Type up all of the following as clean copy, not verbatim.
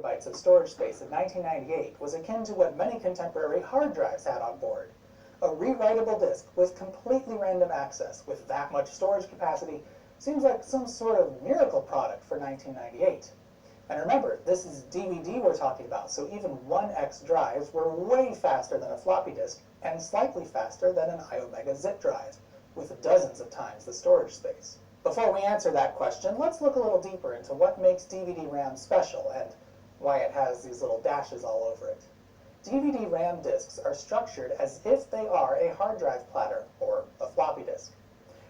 gigabytes of storage space in 1998 was akin to what many contemporary hard drives had on board. A rewritable disk with completely random access with that much storage capacity seems like some sort of miracle product for 1998. And remember, this is DVD we're talking about, so even 1x drives were way faster than a floppy disk and slightly faster than an iOmega zip drive, with dozens of times the storage space. Before we answer that question, let's look a little deeper into what makes DVD RAM special and why it has these little dashes all over it. DVD RAM disks are structured as if they are a hard drive platter, or a floppy disk.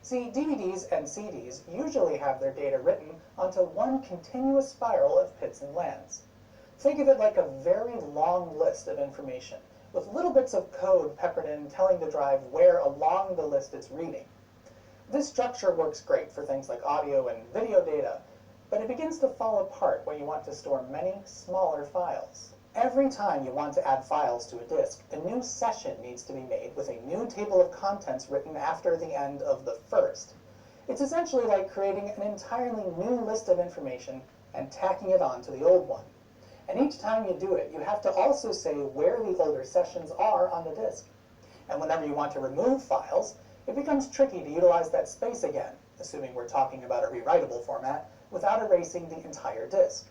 See, DVDs and CDs usually have their data written onto one continuous spiral of pits and lands. Think of it like a very long list of information, with little bits of code peppered in telling the drive where along the list it's reading. This structure works great for things like audio and video data, but it begins to fall apart when you want to store many smaller files. Every time you want to add files to a disk, a new session needs to be made with a new table of contents written after the end of the first. It's essentially like creating an entirely new list of information and tacking it on to the old one. And each time you do it, you have to also say where the older sessions are on the disk. And whenever you want to remove files, it becomes tricky to utilize that space again, assuming we're talking about a rewritable format, without erasing the entire disk.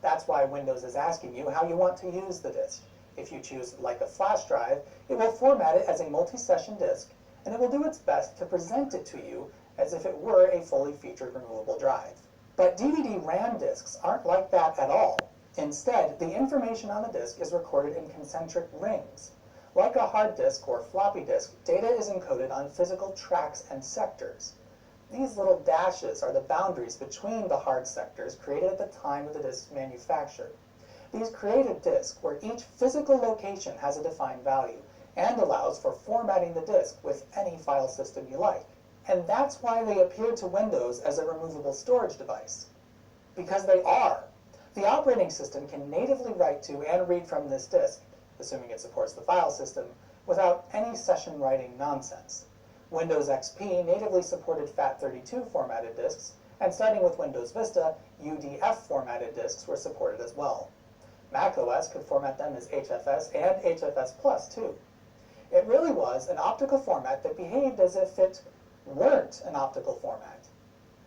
That's why Windows is asking you how you want to use the disk. If you choose like a flash drive, it will format it as a multi-session disk, and it will do its best to present it to you as if it were a fully featured removable drive. But DVD RAM disks aren't like that at all. Instead, the information on the disk is recorded in concentric rings. Like a hard disk or floppy disk, data is encoded on physical tracks and sectors. These little dashes are the boundaries between the hard sectors created at the time of the disk's manufacture. These create a disk where each physical location has a defined value and allows for formatting the disk with any file system you like. And that's why they appear to Windows as a removable storage device. Because they are. The operating system can natively write to and read from this disk, assuming it supports the file system, without any session writing nonsense. Windows XP natively supported FAT32 formatted disks, and starting with Windows Vista, UDF formatted disks were supported as well. macOS could format them as HFS and HFS Plus too. It really was an optical format that behaved as if it weren't an optical format.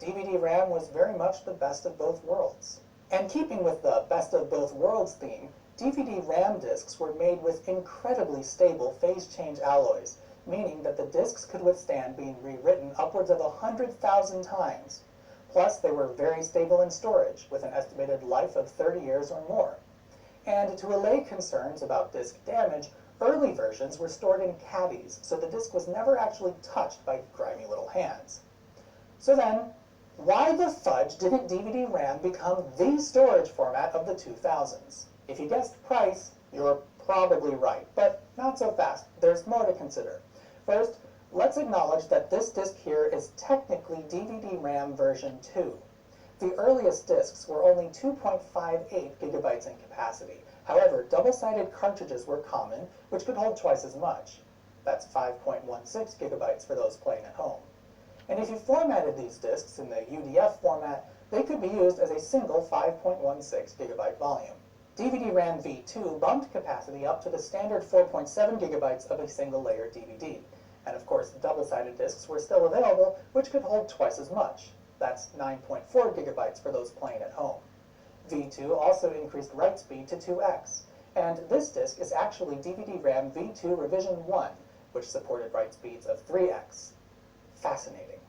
DVD RAM was very much the best of both worlds. And keeping with the best of both worlds theme, DVD RAM disks were made with incredibly stable phase change alloys, meaning that the disks could withstand being rewritten upwards of 100,000 times. Plus, they were very stable in storage, with an estimated life of 30 years or more. And to allay concerns about disk damage, early versions were stored in caddies, so the disk was never actually touched by grimy little hands. So then, why the fudge didn't DVD RAM become the storage format of the 2000s? If you guessed price, you're probably right, but not so fast. There's more to consider. First, let's acknowledge that this disk here is technically DVD RAM version 2. The earliest disks were only 2.58 gigabytes in capacity. However, double-sided cartridges were common, which could hold twice as much. That's 5.16 gigabytes for those playing at home. And if you formatted these disks in the UDF format, they could be used as a single 5.16 gigabyte volume. DVD RAM V2 bumped capacity up to the standard 4.7 gigabytes of a single-layer DVD. And of course, double-sided disks were still available, which could hold twice as much. That's 9.4 gigabytes for those playing at home. V2 also increased write speed to 2x, and this disk is actually DVD RAM V2 revision 1, which supported write speeds of 3x. Fascinating.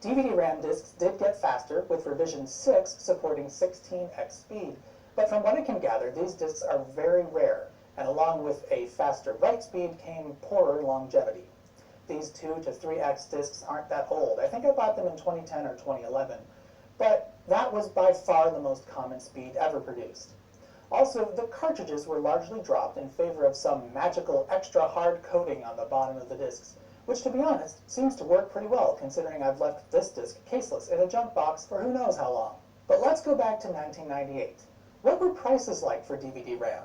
DVD RAM disks did get faster, with revision 6 supporting 16x speed, but from what I can gather, these disks are very rare, and along with a faster write speed came poorer longevity. These 2 to 3x disks aren't that old. I think I bought them in 2010 or 2011, but that was by far the most common speed ever produced. Also, the cartridges were largely dropped in favor of some magical extra hard coating on the bottom of the disks, which to be honest, seems to work pretty well considering I've left this disc caseless in a junk box for who knows how long. But let's go back to 1998. What were prices like for DVD RAM?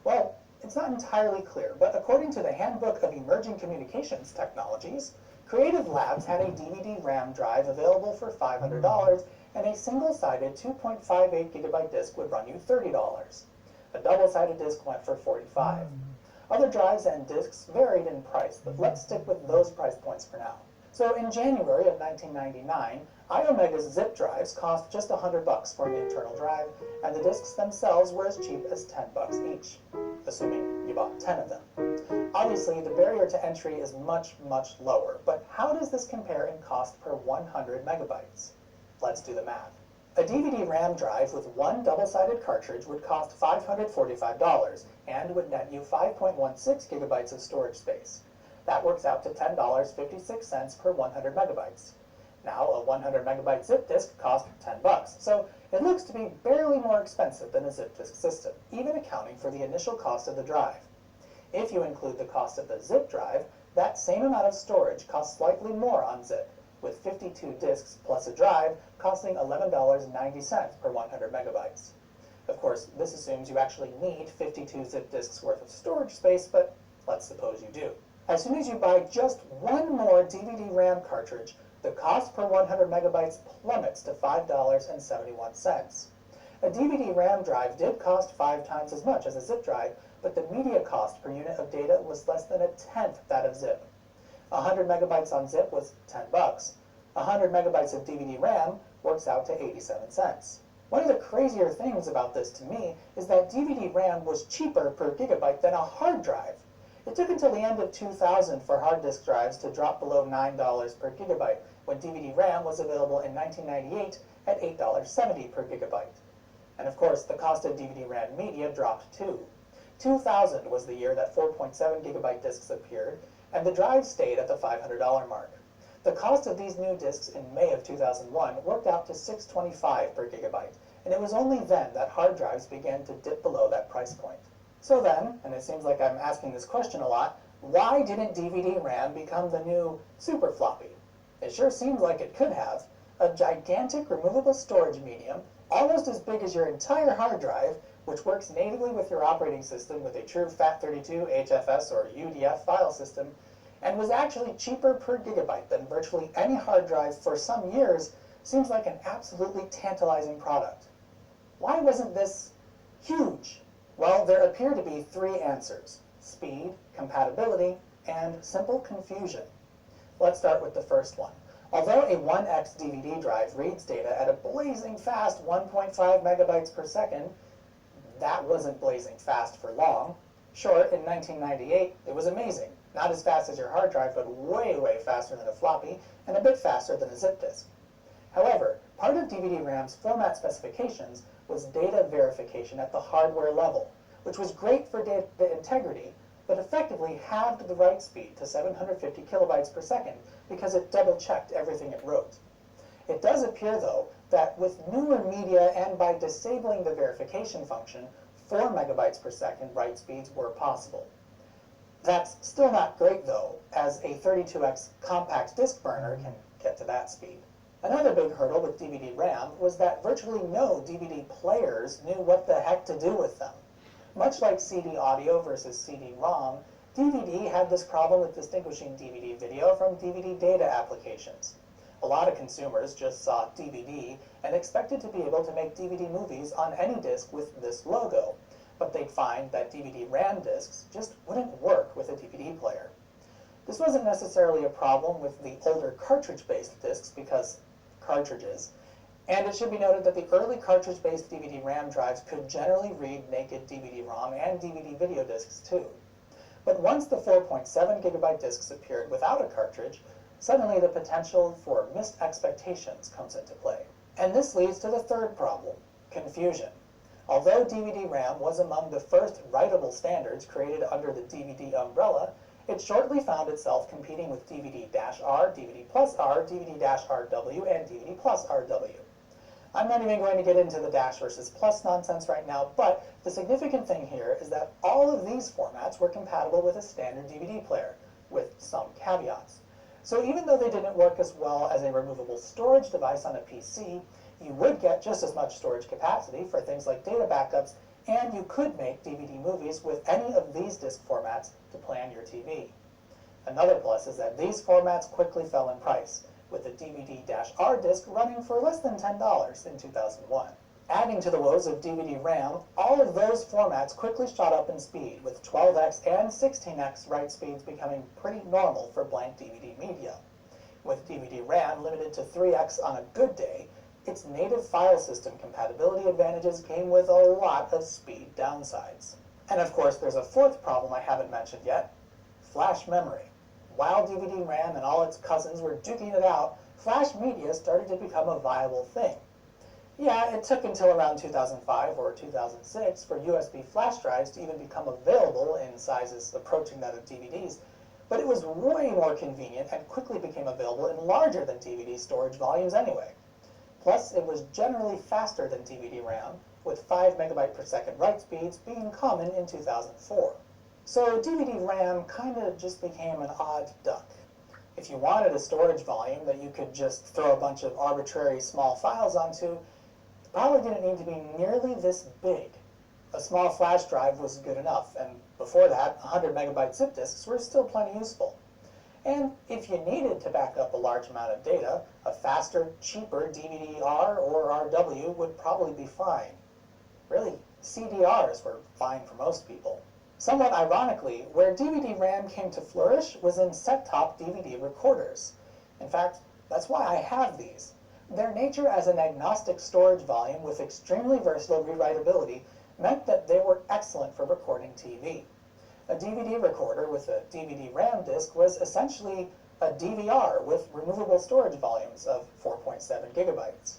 Well, it's not entirely clear, but according to the Handbook of Emerging Communications Technologies, Creative Labs had a DVD RAM drive available for $500, and a single-sided 2.58 gigabyte disc would run you $30. A double-sided disc went for $45. Other drives and discs varied in price, but let's stick with those price points for now. So in January of 1999, iOmega's zip drives cost just $100 for an internal drive, and the discs themselves were as cheap as $10 each, assuming you bought 10 of them. Obviously, the barrier to entry is much, much lower, but how does this compare in cost per 100 megabytes? Let's do the math. A DVD RAM drive with one double-sided cartridge would cost $545 and would net you 5.16 gigabytes of storage space. That works out to $10.56 per 100 megabytes. Now, a 100 megabyte zip disk costs $10, so it looks to be barely more expensive than a zip disk system, even accounting for the initial cost of the drive. If you include the cost of the zip drive, that same amount of storage costs slightly more on zip, with 52 disks plus a drive costing $11.90 per 100 megabytes. Of course, this assumes you actually need 52 zip disks worth of storage space, but let's suppose you do. As soon as you buy just one more DVD RAM cartridge, the cost per 100 megabytes plummets to $5.71. A DVD RAM drive did cost 5 times as much as a zip drive, but the media cost per unit of data was less than a tenth that of zip. 100 megabytes on zip was $10. 100 megabytes of DVD RAM works out to 87 cents. One of the crazier things about this to me is that DVD RAM was cheaper per gigabyte than a hard drive. It took until the end of 2000 for hard disk drives to drop below $9 per gigabyte, when DVD RAM was available in 1998 at $8.70 per gigabyte. And of course, the cost of DVD RAM media dropped too. 2000 was the year that 4.7 gigabyte discs appeared, and the drive stayed at the $500 mark. The cost of these new discs in May of 2001 worked out to $625 per gigabyte, and it was only then that hard drives began to dip below that price point. So then, and it seems like I'm asking this question a lot, why didn't DVD RAM become the new super floppy? It sure seems like it could have. A gigantic removable storage medium, almost as big as your entire hard drive, which works natively with your operating system with a true FAT32, HFS, or UDF file system, and was actually cheaper per gigabyte than virtually any hard drive for some years, seems like an absolutely tantalizing product. Why wasn't this huge? Well, there appear to be 3 answers: speed, compatibility, and simple confusion. Let's start with the first one. Although a 1x DVD drive reads data at a blazing fast 1.5 megabytes per second, that wasn't blazing fast for long. Sure, in 1998, it was amazing. Not as fast as your hard drive, but way, way faster than a floppy, and a bit faster than a zip disk. However, part of DVD RAM's format specifications was data verification at the hardware level, which was great for data integrity, but effectively halved the write speed to 750 kilobytes per second because it double-checked everything it wrote. It does appear, though, that with newer media and by disabling the verification function, 4 megabytes per second write speeds were possible. That's still not great, though, as a 32x compact disk burner can get to that speed. Another big hurdle with DVD RAM was that virtually no DVD players knew what the heck to do with them. Much like CD audio versus CD-ROM, DVD had this problem with distinguishing DVD video from DVD data applications. A lot of consumers just saw DVD and expected to be able to make DVD movies on any disc with this logo, but they'd find that DVD RAM discs just wouldn't work with a DVD player. This wasn't necessarily a problem with the older cartridge-based discs because cartridges, and it should be noted that the early cartridge-based DVD RAM drives could generally read naked DVD-ROM and DVD video discs too. But once the 4.7 gigabyte discs appeared without a cartridge, suddenly the potential for missed expectations comes into play. And this leads to the third problem, confusion. Although DVD RAM was among the first writable standards created under the DVD umbrella, it shortly found itself competing with DVD-R, DVD+R, DVD-RW, and DVD+RW. I'm not even going to get into the dash versus plus nonsense right now, but the significant thing here is that all of these formats were compatible with a standard DVD player, with some caveats. So even though they didn't work as well as a removable storage device on a PC, you would get just as much storage capacity for things like data backups, and you could make DVD movies with any of these disc formats to play on your TV. Another plus is that these formats quickly fell in price, with the DVD-R disc running for less than $10 in 2001. Adding to the woes of DVD-RAM, all of those formats quickly shot up in speed, with 12x and 16x write speeds becoming pretty normal for blank DVD media. With DVD-RAM limited to 3x on a good day, its native file system compatibility advantages came with a lot of speed downsides. And of course, there's a fourth problem I haven't mentioned yet: flash memory. While DVD-RAM and all its cousins were duking it out, flash media started to become a viable thing. Yeah, it took until around 2005 or 2006 for USB flash drives to even become available in sizes approaching that of DVDs, but it was way more convenient and quickly became available in larger than DVD storage volumes anyway. Plus, it was generally faster than DVD-RAM, with 5 megabyte per second write speeds being common in 2004. So DVD-RAM kinda just became an odd duck. If you wanted a storage volume that you could just throw a bunch of arbitrary small files onto, it probably didn't need to be nearly this big. A small flash drive was good enough, and before that, 100 megabyte zip disks were still plenty useful. And if you needed to back up a large amount of data, a faster, cheaper DVD-R or RW would probably be fine. Really, CDRs were fine for most people. Somewhat ironically, where DVD-RAM came to flourish was in set-top DVD recorders. In fact, that's why I have these. Their nature as an agnostic storage volume with extremely versatile rewritability meant that they were excellent for recording TV. A DVD recorder with a DVD-RAM disc was essentially a DVR with removable storage volumes of 4.7 gigabytes.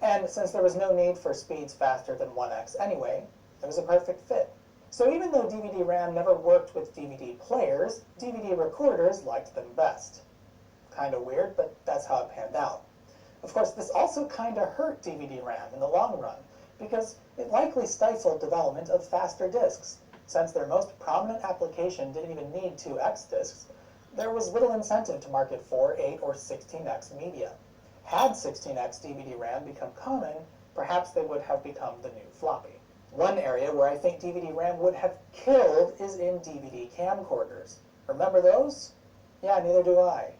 And since there was no need for speeds faster than 1x anyway, it was a perfect fit. So even though DVD-RAM never worked with DVD players, DVD recorders liked them best. Kinda weird, but that's how it panned out. Of course, this also kinda hurt DVD-RAM in the long run, because it likely stifled development of faster discs. Since their most prominent application didn't even need 2x discs, there was little incentive to market 4, 8, or 16x media. Had 16x DVD-RAM become common, perhaps they would have become the new floppy. One area where I think DVD-RAM would have killed is in DVD camcorders. Remember those? Yeah, neither do I.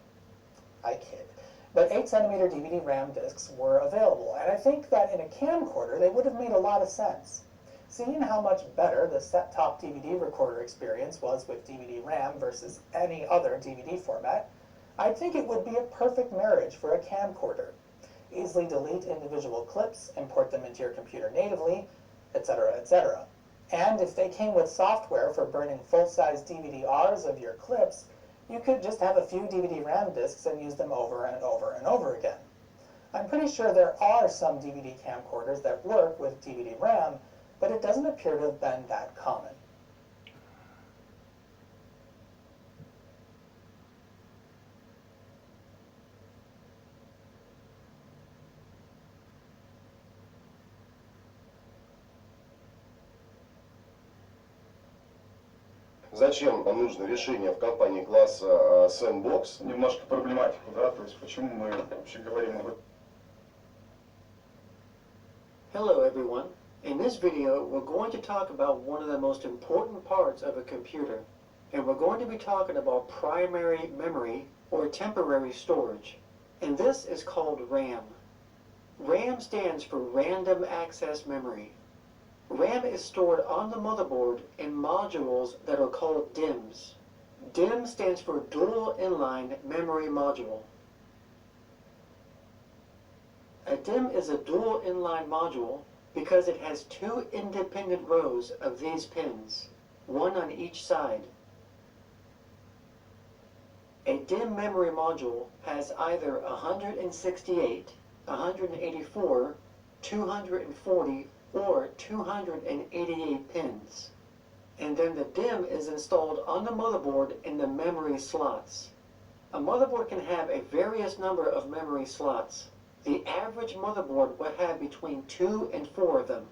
I kid. But 8cm DVD-RAM discs were available, and I think that in a camcorder they would have made a lot of sense. Seeing how much better the set-top DVD recorder experience was with DVD-RAM versus any other DVD format, I think it would be a perfect marriage for a camcorder. Easily delete individual clips, import them into your computer natively, etc., etc. And if they came with software for burning full-size DVD-Rs of your clips, you could just have a few DVD-RAM discs and use them over and over and over again. I'm pretty sure there are some DVD camcorders that work with DVD-RAM, but it doesn't appear to have been that common. Зачем нужно решение в компании класса Sandbox? Немножко проблематику, да, то есть почему мы вообще говорим об этом. Hello everyone. In this video, we're going to talk about one of the most important parts of a computer, and we're going to be talking about primary memory or temporary storage, and this is called RAM. RAM stands for Random Access Memory. RAM is stored on the motherboard in modules that are called DIMMs. DIMM stands for Dual Inline Memory Module. A DIMM is a dual inline module because it has two independent rows of these pins, one on each side. A DIMM memory module has either 168, 184, 240, or 288 pins. And then the DIMM is installed on the motherboard in the memory slots. A motherboard can have a various number of memory slots. The average motherboard will have between 2 and 4 of them.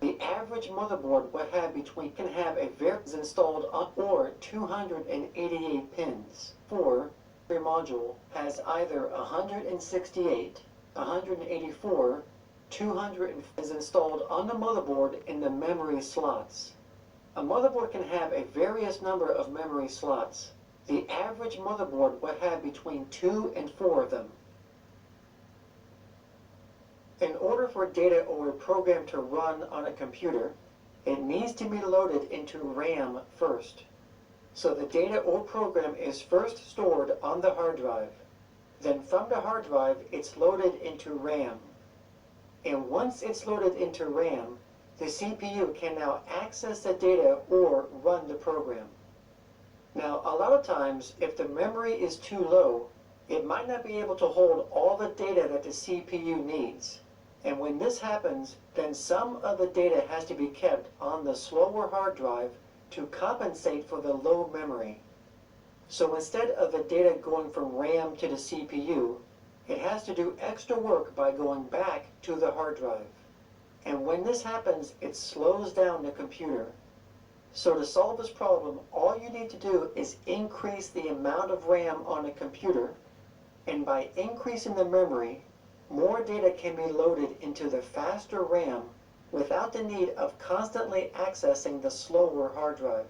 The average motherboard will have can have a is installed on or 288 pins. Every module has either 168, 184, 200 is installed on the motherboard in the memory slots. A motherboard can have a various number of memory slots. The average motherboard will have between 2 and 4 of them. In order for data or a program to run on a computer, it needs to be loaded into RAM first. So the data or program is first stored on the hard drive. Then from the hard drive, it's loaded into RAM. And once it's loaded into RAM, the CPU can now access the data or run the program. Now, a lot of times, if the memory is too low, it might not be able to hold all the data that the CPU needs. And when this happens, then some of the data has to be kept on the slower hard drive to compensate for the low memory. So instead of the data going from RAM to the CPU, it has to do extra work by going back to the hard drive. And when this happens, it slows down the computer. So to solve this problem, all you need to do is increase the amount of RAM on a computer, and by increasing the memory, more data can be loaded into the faster RAM without the need of constantly accessing the slower hard drive.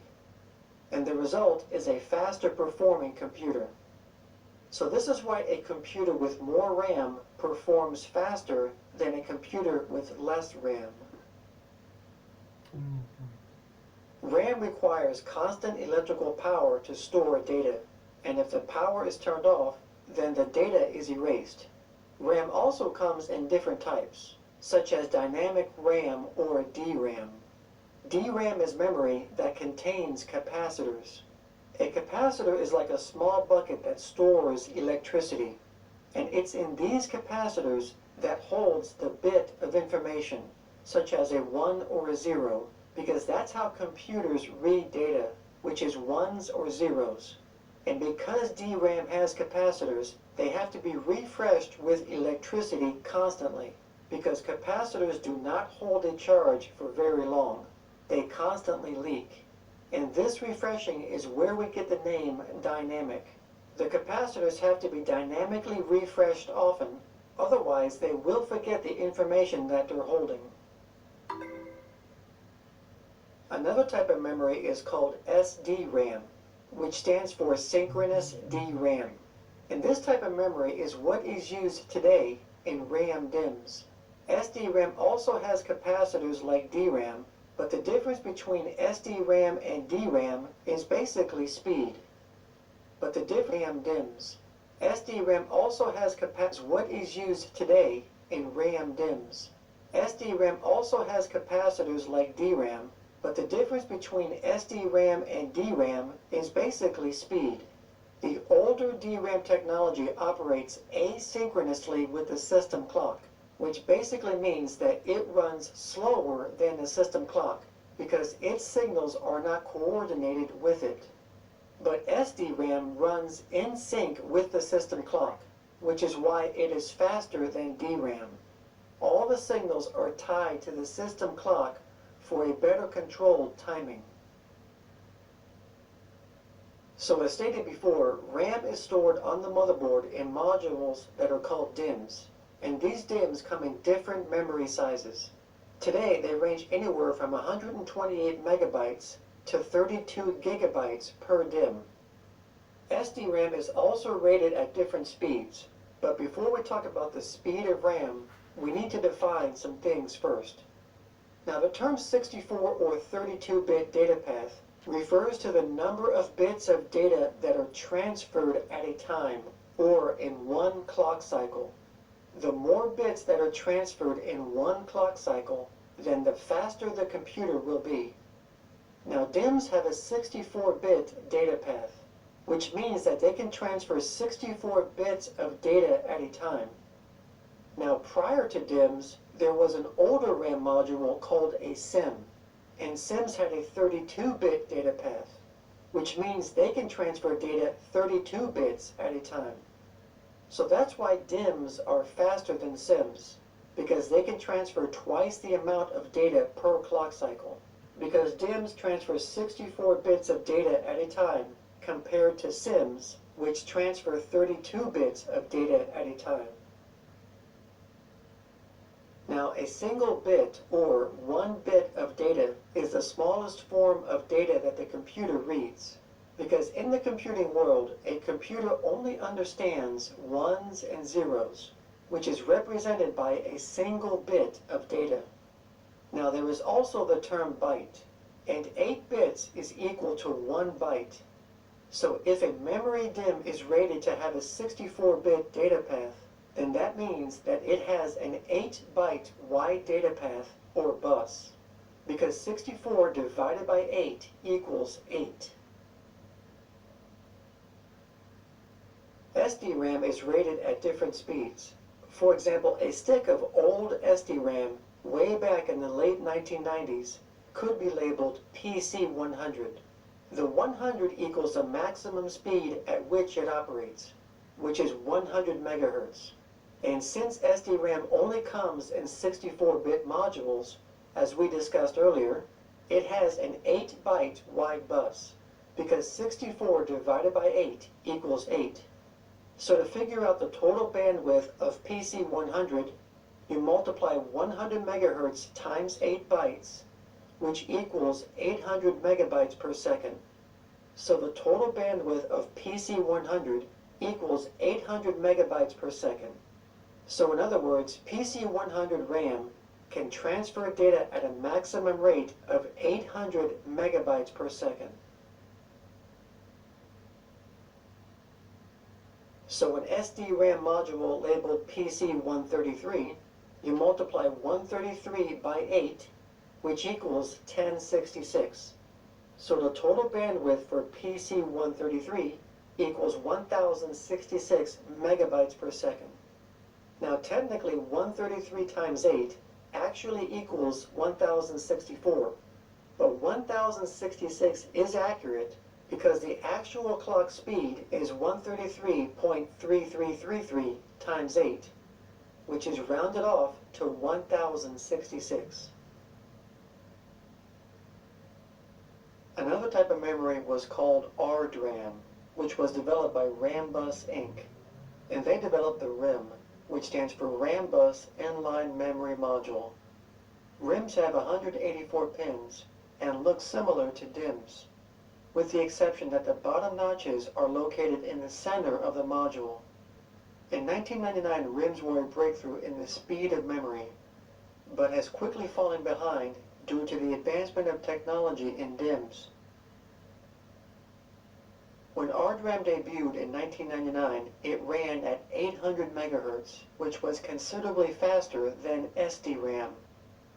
And the result is a faster performing computer. So this is why a computer with more RAM performs faster than a computer with less RAM. RAM requires constant electrical power to store data, and if the power is turned off, then the data is erased. RAM also comes in different types, such as dynamic RAM or DRAM. DRAM is memory that contains capacitors. A capacitor is like a small bucket that stores electricity, and it's in these capacitors that holds the bit of information, such as a 1 or a 0, because that's how computers read data, which is ones or zeros. And because DRAM has capacitors, they have to be refreshed with electricity constantly, because capacitors do not hold a charge for very long. They constantly leak. And this refreshing is where we get the name dynamic. The capacitors have to be dynamically refreshed often, otherwise they will forget the information that they're holding. Another type of memory is called SDRAM, which stands for synchronous DRAM. And this type of memory is what is used today in RAM DIMMs. SDRAM also has capacitors like DRAM, but the difference between SDRAM and DRAM is basically speed. But the RAM DIMMs. SDRAM also has capacitors what is used today in RAM DIMMs. SDRAM also has capacitors like DRAM, but the difference between SDRAM and DRAM is basically speed. The older DRAM technology operates asynchronously with the system clock, which basically means that it runs slower than the system clock because its signals are not coordinated with it. But SDRAM runs in sync with the system clock, which is why it is faster than DRAM. All the signals are tied to the system clock for a better controlled timing. So as stated before, RAM is stored on the motherboard in modules that are called DIMMs. And these DIMMs come in different memory sizes. Today, they range anywhere from 128 megabytes to 32 gigabytes per DIMM. SDRAM is also rated at different speeds, but before we talk about the speed of RAM, we need to define some things first. Now, the term 64 or 32-bit data path refers to the number of bits of data that are transferred at a time, or in one clock cycle. The more bits that are transferred in one clock cycle, then the faster the computer will be. Now, DIMMs have a 64-bit data path, which means that they can transfer 64 bits of data at a time. Now, prior to DIMMs, there was an older RAM module called a SIM, and SIMs had a 32-bit data path, which means they can transfer data 32 bits at a time. So that's why DIMMs are faster than SIMs, because they can transfer twice the amount of data per clock cycle. Because DIMMs transfer 64 bits of data at a time compared to SIMs, which transfer 32 bits of data at a time. Now, a single bit, or 1 bit of data, is the smallest form of data that the computer reads. Because in the computing world, a computer only understands ones and zeros. which is represented by a single bit of data. Now there is also the term byte, and 8 bits is equal to 1 byte. So if a memory DIMM is rated to have a 64-bit data path, then that means that it has an 8-byte wide data path, or bus, because 64 divided by 8 equals 8. SD-RAM is rated at different speeds. For example, a stick of old SD-RAM way back in the late 1990s could be labeled PC100. The 100 equals the maximum speed at which it operates, which is 100 megahertz. And since SD-RAM only comes in 64-bit modules, as we discussed earlier, it has an 8-byte wide bus, because 64 divided by 8 equals 8. So to figure out the total bandwidth of PC100, you multiply 100 megahertz times 8 bytes, which equals 800 megabytes per second. So the total bandwidth of PC100 equals 800 megabytes per second. So in other words, PC100 RAM can transfer data at a maximum rate of 800 megabytes per second. So an SD-RAM module labeled PC133, you multiply 133 by 8, which equals 1066. So the total bandwidth for PC133 equals 1066 megabytes per second. Now technically 133 times 8 actually equals 1064, but 1066 is accurate because the actual clock speed is 133.3333 times 8, which is rounded off to 1066. Another type of memory was called RDRAM, which was developed by Rambus Inc. And they developed the RIM, which stands for Rambus Inline Memory Module. RIMs have 184 pins and look similar to DIMMs, with the exception that the bottom notches are located in the center of the module. In 1999, RIMs were a breakthrough in the speed of memory, but has quickly fallen behind due to the advancement of technology in DIMMs. When RDRAM debuted in 1999, it ran at 800 megahertz, which was considerably faster than SD-RAM,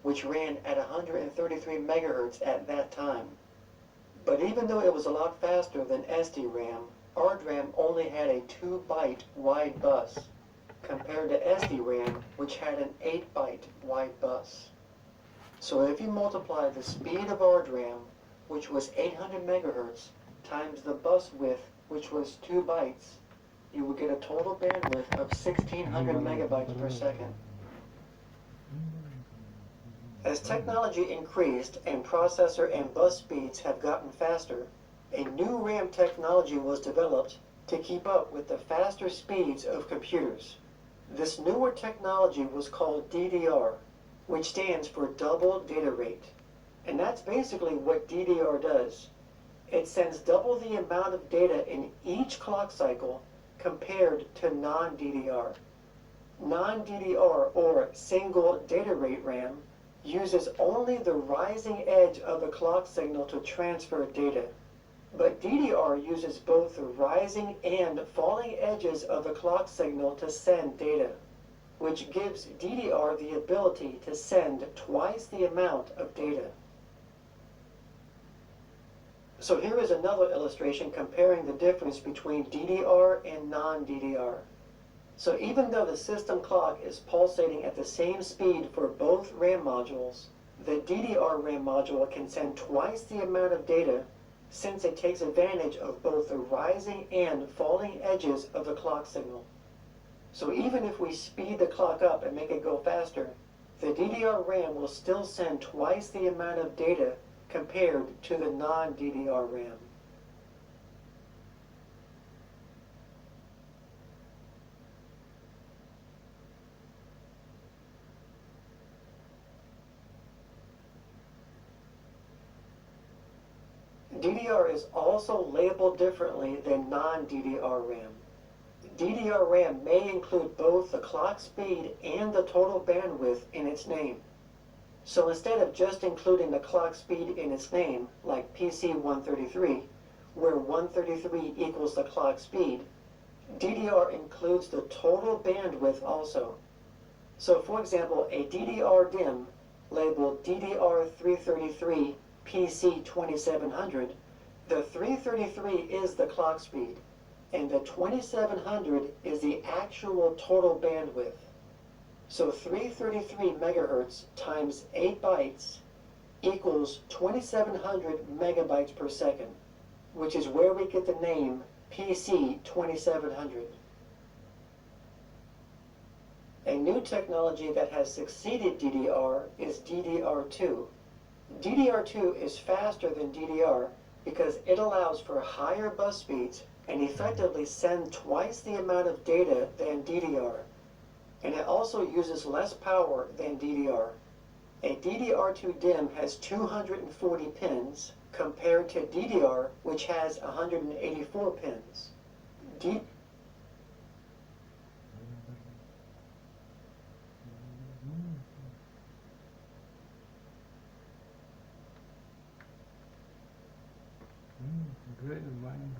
which ran at 133 megahertz at that time. But even though it was a lot faster than SD-RAM, RDRAM only had a 2-byte wide bus, compared to SD-RAM, which had an 8-byte wide bus. So if you multiply the speed of RDRAM, which was 800 megahertz, times the bus width, which was 2 bytes, you will get a total bandwidth of 1600 megabytes per second. As technology increased and processor and bus speeds have gotten faster, a new RAM technology was developed to keep up with the faster speeds of computers. This newer technology was called DDR, which stands for double data rate. And that's basically what DDR does. It sends double the amount of data in each clock cycle compared to non-DDR. Non-DDR, or single data rate RAM, uses only the rising edge of the clock signal to transfer data. But DDR uses both the rising and falling edges of the clock signal to send data, which gives DDR the ability to send twice the amount of data. So here is another illustration comparing the difference between DDR and non-DDR. So even though the system clock is pulsating at the same speed for both RAM modules, the DDR RAM module can send twice the amount of data since it takes advantage of both the rising and falling edges of the clock signal. So even if we speed the clock up and make it go faster, the DDR RAM will still send twice the amount of data compared to the non-DDR RAM. DDR is also labeled differently than non-DDR RAM. DDR RAM may include both the clock speed and the total bandwidth in its name. So instead of just including the clock speed in its name, like PC 133, where 133 equals the clock speed, DDR includes the total bandwidth also. So for example, a DDR DIMM labeled DDR333 PC 2700, the 333 is the clock speed, and the 2700 is the actual total bandwidth. So 333 megahertz times 8 bytes equals 2700 megabytes per second, which is where we get the name PC 2700. A new technology that has succeeded DDR is DDR2. DDR2 is faster than DDR because it allows for higher bus speeds and effectively send twice the amount of data than DDR. And it also uses less power than DDR. A DDR2 DIMM has 240 pins compared to DDR, which has 184 pins. Great mind.